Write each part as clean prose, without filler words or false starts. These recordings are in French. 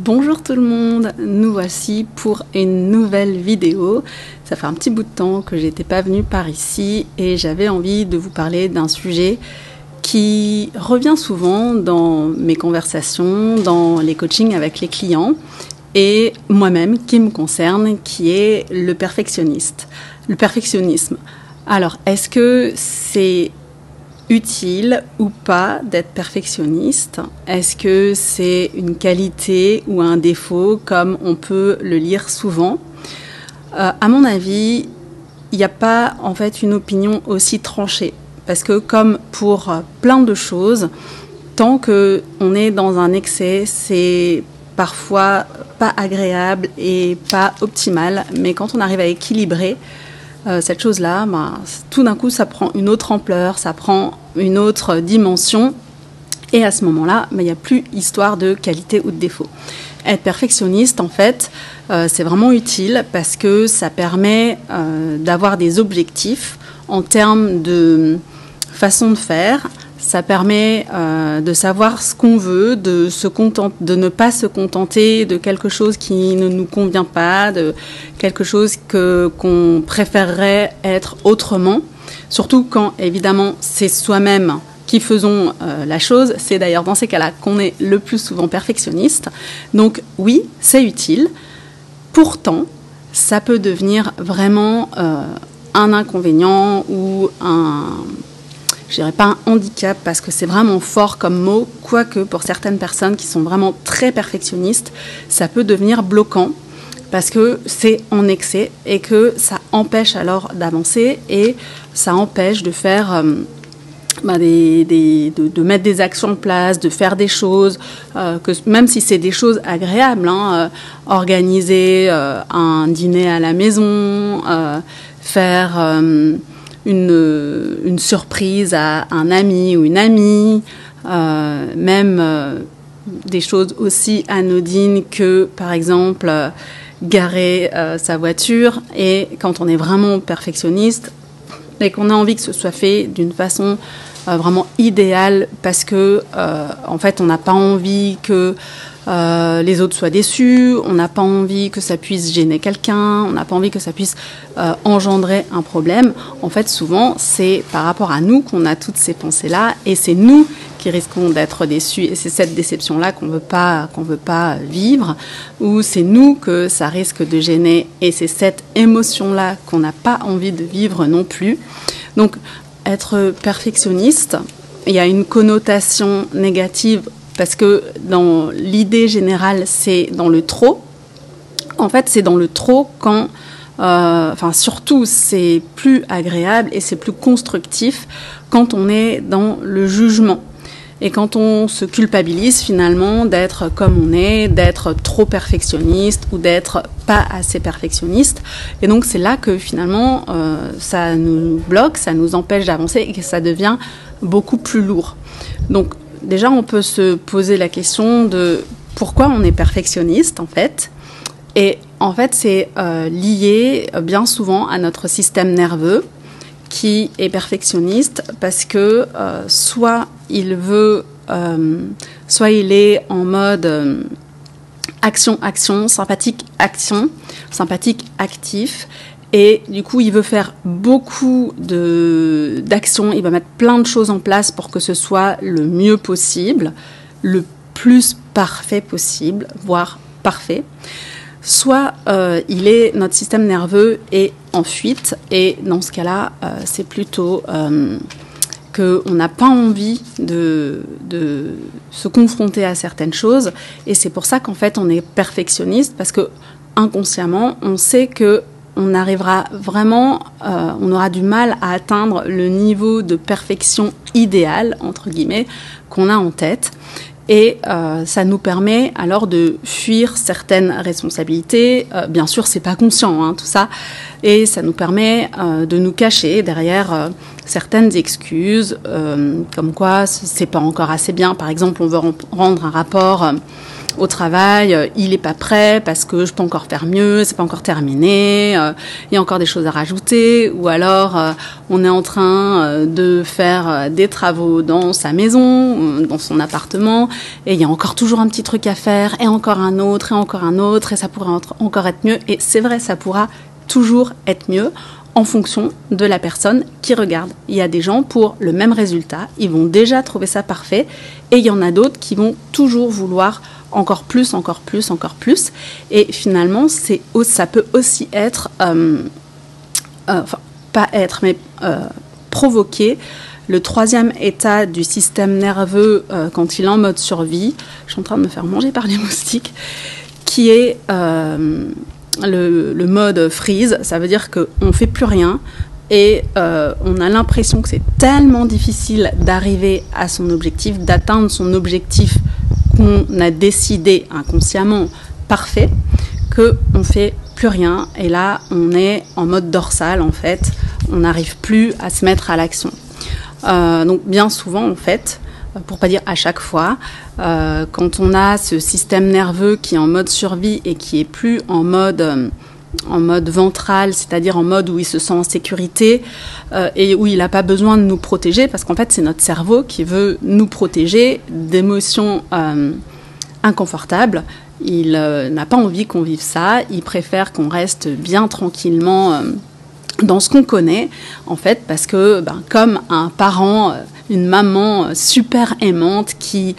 Bonjour tout le monde, nous voici pour une nouvelle vidéo. Ça fait un petit bout de temps que j'étais pas venue par ici et j'avais envie de vous parler d'un sujet qui revient souvent dans mes conversations, dans les coachings avec les clients et moi-même qui me concerne, qui est le perfectionnisme. Alors, est-ce que c'est utile ou pas d'être perfectionniste? Est-ce que c'est une qualité ou un défaut comme on peut le lire souvent? À mon avis, il n'y a pas en fait une opinion aussi tranchée parce que comme pour plein de choses, tant qu'on est dans un excès, c'est parfois pas agréable et pas optimal, mais quand on arrive à équilibrer cette chose-là, tout d'un coup, ça prend une autre ampleur, ça prend une autre dimension. Et à ce moment-là, il n'y a plus histoire de qualité ou de défaut. Être perfectionniste, en fait, c'est vraiment utile parce que ça permet d'avoir des objectifs en termes de façon de faire. Ça permet de savoir ce qu'on veut, de ne pas se contenter de quelque chose qui ne nous convient pas, de quelque chose qu'on préférerait être autrement. Surtout quand, évidemment, c'est soi-même qui faisons la chose. C'est d'ailleurs dans ces cas-là qu'on est le plus souvent perfectionniste. Donc oui, c'est utile. Pourtant, ça peut devenir vraiment un inconvénient ou je dirais pas un handicap parce que c'est vraiment fort comme mot, quoique pour certaines personnes qui sont vraiment très perfectionnistes, ça peut devenir bloquant parce que c'est en excès et que ça empêche alors d'avancer et ça empêche de faire de mettre des actions en place, de faire des choses, même si c'est des choses agréables, organiser un dîner à la maison, faire une surprise à un ami ou une amie, même des choses aussi anodines que, par exemple, garer sa voiture. Et quand on est vraiment perfectionniste et qu'on a envie que ce soit fait d'une façon vraiment idéale, parce que en fait, on n'a pas envie que les autres soient déçus, on n'a pas envie que ça puisse gêner quelqu'un, on n'a pas envie que ça puisse engendrer un problème. En fait, souvent, c'est par rapport à nous qu'on a toutes ces pensées-là et c'est nous qui risquons d'être déçus et c'est cette déception-là qu'on veut pas vivre ou c'est nous que ça risque de gêner et c'est cette émotion-là qu'on n'a pas envie de vivre non plus. Donc, être perfectionniste, il y a une connotation négative parce que dans l'idée générale, c'est dans le trop. En fait, c'est dans le trop quand, surtout, c'est plus agréable et c'est plus constructif quand on est dans le jugement. Et quand on se culpabilise finalement d'être comme on est, d'être trop perfectionniste ou d'être pas assez perfectionniste. Et donc c'est là que finalement ça nous bloque, ça nous empêche d'avancer et que ça devient beaucoup plus lourd. Donc déjà on peut se poser la question de pourquoi on est perfectionniste en fait. Et en fait c'est lié bien souvent à notre système nerveux qui est perfectionniste parce que soit il est en mode action, sympathique, actif. Et du coup, il veut faire beaucoup d'actions, il va mettre plein de choses en place pour que ce soit le mieux possible, le plus parfait possible, voire parfait. Soit notre système nerveux est en fuite et dans ce cas-là, c'est plutôt qu'on n'a pas envie de se confronter à certaines choses et c'est pour ça qu'en fait on est perfectionniste parce que inconsciemment on sait que on arrivera vraiment, on aura du mal à atteindre le niveau de perfection idéal entre guillemets qu'on a en tête. Et ça nous permet alors de fuir certaines responsabilités. Bien sûr, c'est pas conscient, tout ça. Et ça nous permet de nous cacher derrière certaines excuses, comme quoi c'est pas encore assez bien. Par exemple, on veut rendre un rapport au travail, il n'est pas prêt parce que je peux encore faire mieux, c'est pas encore terminé, il y a encore des choses à rajouter, ou alors on est en train de faire des travaux dans sa maison, dans son appartement, et il y a encore toujours un petit truc à faire, et encore un autre, et ça pourrait encore être mieux, et c'est vrai, ça pourra toujours être mieux en fonction de la personne qui regarde. Il y a des gens, pour le même résultat, ils vont déjà trouver ça parfait, et il y en a d'autres qui vont toujours vouloir encore plus, et finalement, ça peut aussi être, provoquer le troisième état du système nerveux quand il est en mode survie. Je suis en train de me faire manger par les moustiques, qui est le mode freeze. Ça veut dire qu'on ne fait plus rien et on a l'impression que c'est tellement difficile d'arriver à son objectif, d'atteindre son objectif qu'on a décidé inconsciemment parfait, qu'on ne fait plus rien. Et là, on est en mode dorsal, en fait. On n'arrive plus à se mettre à l'action. Donc, bien souvent, en fait, pour pas dire à chaque fois, quand on a ce système nerveux qui est en mode survie et qui est plus en mode ventral, c'est-à-dire en mode où il se sent en sécurité et où il n'a pas besoin de nous protéger, parce qu'en fait, c'est notre cerveau qui veut nous protéger d'émotions inconfortables. Il n'a pas envie qu'on vive ça, il préfère qu'on reste bien tranquillement dans ce qu'on connaît, en fait, parce que comme un parent, une maman super aimante qui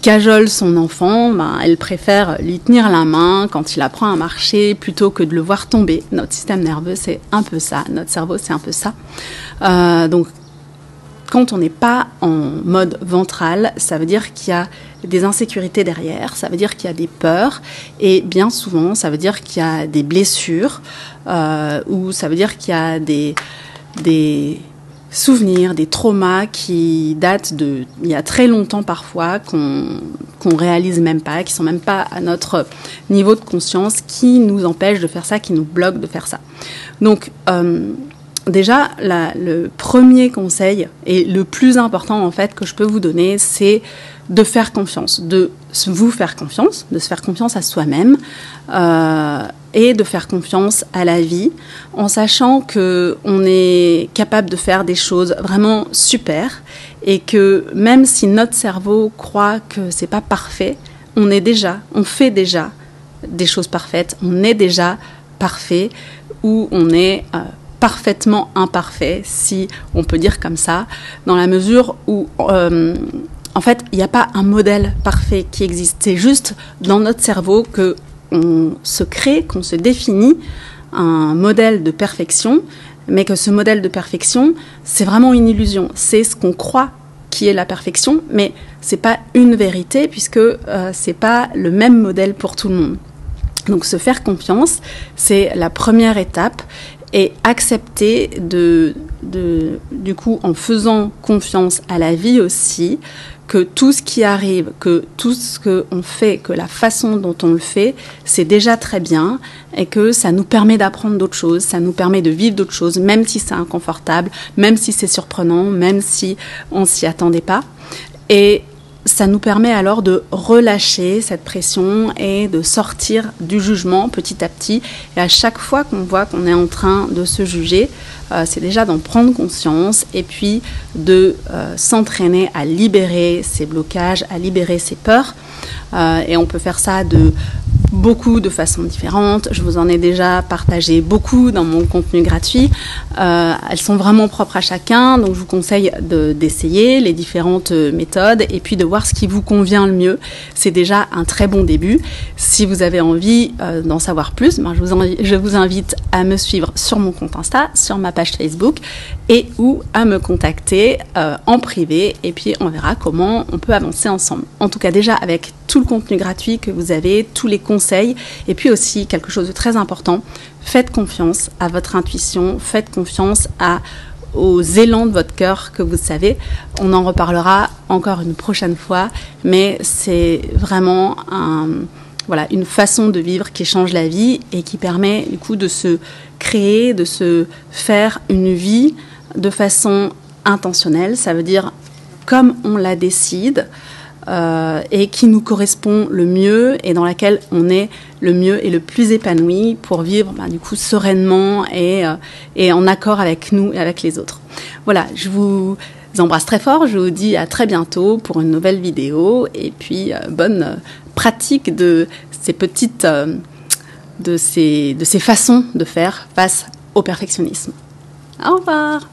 cajole son enfant, elle préfère lui tenir la main quand il apprend à marcher plutôt que de le voir tomber. Notre système nerveux, c'est un peu ça. Notre cerveau, c'est un peu ça. Donc, quand on n'est pas en mode ventral, ça veut dire qu'il y a des insécurités derrière, ça veut dire qu'il y a des peurs, et bien souvent, ça veut dire qu'il y a des blessures, ou ça veut dire qu'il y a des souvenirs, des traumas qui datent il y a très longtemps parfois, qu'on réalise même pas, qui sont même pas à notre niveau de conscience, qui nous empêchent de faire ça, qui nous bloquent de faire ça. Donc, déjà, le premier conseil et le plus important en fait que je peux vous donner, c'est de faire confiance, de vous faire confiance, de se faire confiance à soi-même et de faire confiance à la vie, en sachant que on est capable de faire des choses vraiment super et que même si notre cerveau croit que c'est pas parfait, on fait déjà des choses parfaites, on est déjà parfait ou on est parfaitement imparfait, si on peut dire comme ça, dans la mesure où en fait, il n'y a pas un modèle parfait qui existe. C'est juste dans notre cerveau qu'on se crée, qu'on se définit un modèle de perfection, mais que ce modèle de perfection, c'est vraiment une illusion. C'est ce qu'on croit qui est la perfection, mais ce n'est pas une vérité, puisque ce n'est pas le même modèle pour tout le monde. Donc, se faire confiance, c'est la première étape. Et accepter du coup, en faisant confiance à la vie aussi, que tout ce qui arrive, que tout ce qu'on fait, que la façon dont on le fait, c'est déjà très bien et que ça nous permet d'apprendre d'autres choses, ça nous permet de vivre d'autres choses, même si c'est inconfortable, même si c'est surprenant, même si on ne s'y attendait pas. Et ça nous permet alors de relâcher cette pression et de sortir du jugement petit à petit. Et à chaque fois qu'on voit qu'on est en train de se juger, c'est déjà d'en prendre conscience et puis de s'entraîner à libérer ses blocages, à libérer ses peurs. Et on peut faire ça de façons différentes. Je vous en ai déjà partagé beaucoup dans mon contenu gratuit. Elles sont vraiment propres à chacun, donc je vous conseille d'essayer les différentes méthodes et puis de voir ce qui vous convient le mieux. C'est déjà un très bon début. Si vous avez envie d'en savoir plus, je vous invite à me suivre sur mon compte Insta, sur ma page Facebook et ou à me contacter en privé et puis on verra comment on peut avancer ensemble. En tout cas, déjà avec tout le contenu gratuit que vous avez, tous les conseils, et puis aussi quelque chose de très important, faites confiance à votre intuition, faites confiance aux élans de votre cœur que vous savez. On en reparlera encore une prochaine fois, mais c'est vraiment une façon de vivre qui change la vie et qui permet du coup de se créer, de se faire une vie de façon intentionnelle. Ça veut dire comme on la décide, et qui nous correspond le mieux et dans laquelle on est le mieux et le plus épanoui pour vivre du coup sereinement et en accord avec nous et avec les autres. Voilà, je vous embrasse très fort, je vous dis à très bientôt pour une nouvelle vidéo et puis bonne pratique de ces petites de ces façons de faire face au perfectionnisme. Au revoir.